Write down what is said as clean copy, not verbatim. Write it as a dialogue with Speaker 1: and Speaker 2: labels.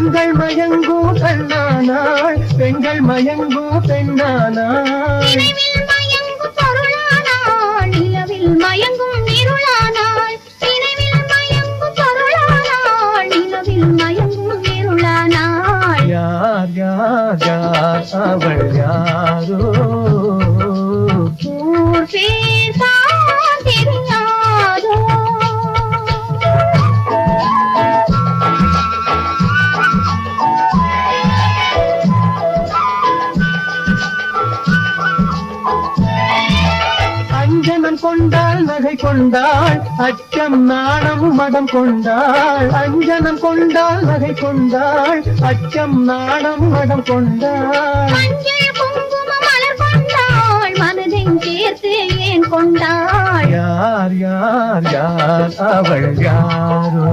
Speaker 1: பெண்கள் மயங்கும் பெண்ணானாள், பெண்கள் மயங்கும் பெண்ணானாள்.
Speaker 2: நினைவில் மயங்கும் பொருளானாள், நிலவில் மயங்கும் இருளானாள். நினைவில் மயங்கும் பொருளானாள், நிலவில் மயங்கும் இருளானாள்.
Speaker 1: யார் யார் யார் அவள் யாரோ?
Speaker 2: ஊர் பேசான் தெரியாதோ?
Speaker 1: அஞ்சனம் கொண்டாள் நகை கொண்டாள், அச்சம் நாணம் மடம் கொண்டாள். அஞ்சனம் கொண்டாள் நகை கொண்டாள், அச்சம் நாணம் மடம் கொண்டாள்.
Speaker 2: மஞ்சள் குங்கும மலர் கொண்டாள், மனதின் சேர்த்து ஏன் கொண்டாள்?
Speaker 1: யார் யார் யார் அவள் யாரோ?